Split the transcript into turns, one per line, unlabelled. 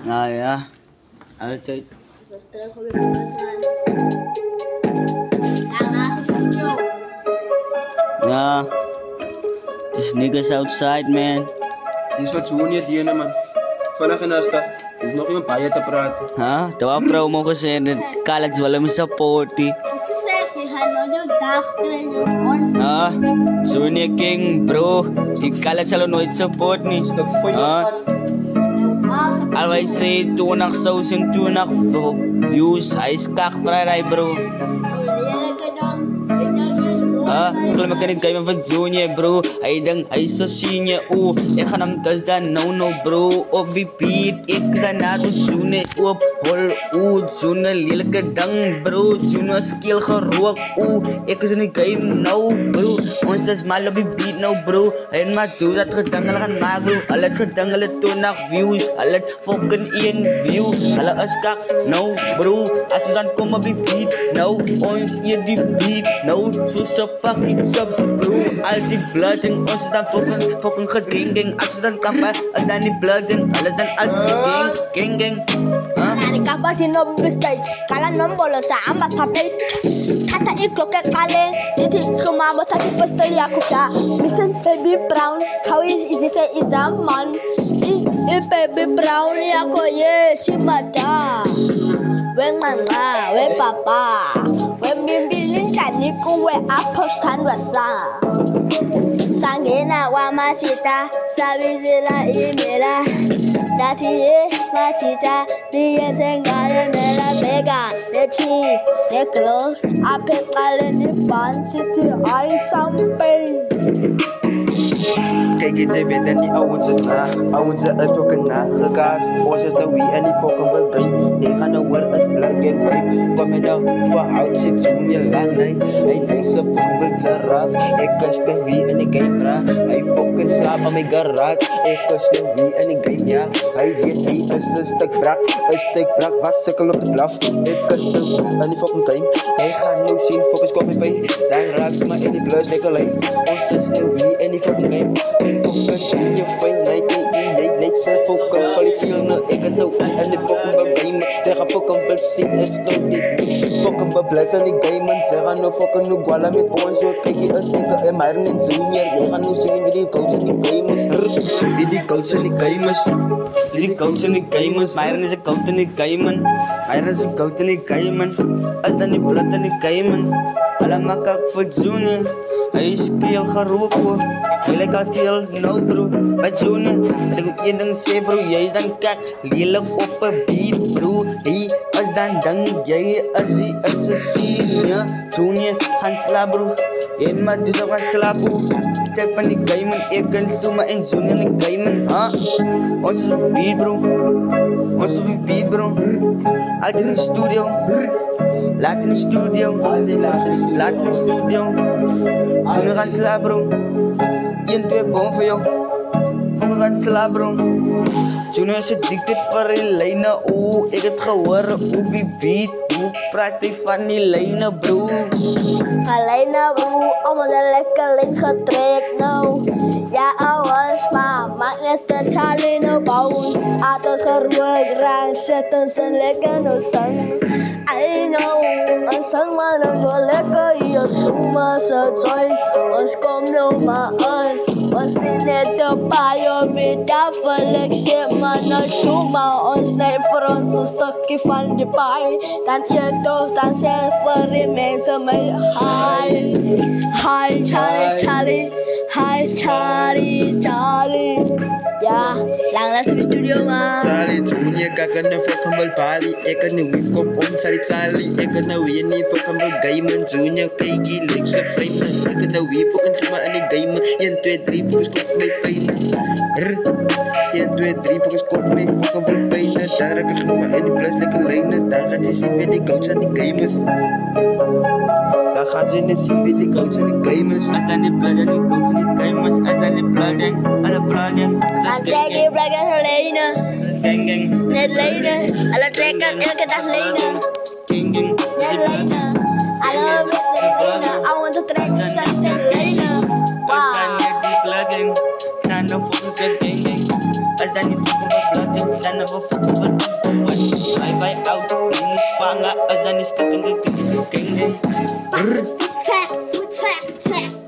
Ah ja, altijd.
Dus terug op je
Ja, there's niggas outside, man.
Die is wat zo niet die man. Vandaag en Asta. Is nog een paar te praten.
Ha? Tawa promo kasi college wala mo support eh. Ah, Junior King bro, di college salo nooit support ni.
Stuk voor je
Ah,
pad.
always say toen nak saus en toen nak views, ay skak praray bro. Ah, kalau makan kayo van Junior bro, ay dang ay so senior ik ga nam tas dan no bro, op die beat ik dan na to Junior op hol Junior lelijke dang bro, Junior skill gerook ik is in die game nou bro, ons is mal op die beat nou bro, en maar doe dat gedangel gaan maak bro, al het gedangel toen nach views, al het fucking 1 view, alle is kak nou bro, as je dan kom op die beat nou, ons hier die beat nou, so fucking subs bro, al die blood en ons dan fucking gesging, as je dan kappa, as dan die blood en alles dan als gang.
Kapag hinom stage, kala nombolo sa amba sapay. Kasa iklo ke kale, diti kumamo sa pistol ako siya. Listen baby brown, how is say is a man? Baby brown ako ye si mata. When manga, when papa, when bimbilin chani kuwe apos tan wasa. Sangina wa machita, sabi sila imela. Dati machita, diye tengale mela mega, the cheese, the clothes, I pick all in the fancy I champagne.
Kijk eens even en die ouwens is na. Ouwens is fucking na. Gekaas, ons is de wie en die fucking begrijp. Die gaan nou weer als plug en pipe. Kom je nou verhoud zit zo'n je lang nee. Hij lijkt zo fucking giraf. Ik is de wie en die game bra. Hij fucking slaap aan mijn garage. Ik is de wie en die game ja. Hij weet hij is een stuk brak, wat sukkel op de blaf. Ik is de wie en die fucking game. Hij gaat nou zien, focus kom je bij. Dan raakt ze maar in die bluis lekker leeg. Ons is de wie en die fucking game. Ik fucking je fijn lijkt lijkt ze fucking kwaliteit. Ik het nou en die fucking begrijp. Ze gaan fucking bezien is toch niet. Fucking beblijft aan die game. Ze gaan nou fucking nu guala met ons. Zo kijk je een zeker en maar niet Junior. Jij gaat nou zien wie die coach en die gamers. Wie die coach en die gamers.
Die coach en die gamers, Myron is een coach en die gamer. Myron is een coach en die gamer. Als dan die bloed en die gamer. Allemaal kak voor Junior. Hij is skill gerook hoor. Hij lijkt als skill nou bro. Bij Junior, ik moet je ding zeggen bro. Jij is dan kak, lelijk op een beat bro. Hey, als dan dang, jij als een senior. Junior, gaan slaap bro. Jij maar dus ook gaan slaap bro. Step aan die gamer, ik kan stomen en Junior in die gamer. Ha? Ons is op beat bro. Ons is op beat bro. Altijd in de studio. Laat in de studio. Laat in de studio. Junior gaan slaap bro. 1, 2 boom voor jou. Fucking gaan slaap bro. Junior is addicted voor die lijnen. Ik het gehoord op die beat. Hoe praat hij van die lijnen bro?
Lijnen bro, allemaal de lekker lijn getrekt nou. Ja ouwens maar, maak net de Charlie nou bouwen. Atos geroerd, rang, zetten ze lekker nou zang. I know, een zang maar dan zo lekker. Hier doen we ze joy. Ons kom nou maar aan. Ons is net de paai met tafel. Shit man, nou doe maar. Ons neemt voor ons een stukje van die paai. Dan eet ons, dan zeg voor die mensen mee. Hi, hi Charlie, Charlie. Hi Charlie, Charlie. Ja, lang naar de studio man.
Charlie, Junior, kakak na fucking balpali. Ik kan nu wip kop om Charlie. Ik kan nou weer niet fucking gamen. Junior, kijk je links de frame. Ik kan nou weer fucking sama aan die gamen. 1, 2, 3, focus kop mee pijn. 1, 2, 3, focus kop mee fucking veel pijn. Daar heb ik maar in die plus lekker lijnen. Daar gaat je zien weer die coach en die gamers. Daar gaat je niet zien weer die coach en die gamers.
Als dan die blood en die coach en die gamers. Als dan die blood en alle blood en.
Dan krijg je blijkbaar zo lenen.
Dat is gang.
Net lenen. Alle trekken elke dag lenen.
Gang.
Net lenen. Alle lenen. I want to trek something lenen.
Als dan die blood en. Dan nog fucking zijn gang. Als dan die fucking blood en. Dan never fuck with what bye out in the spanga as an is cooking.
Tap, tap, tap.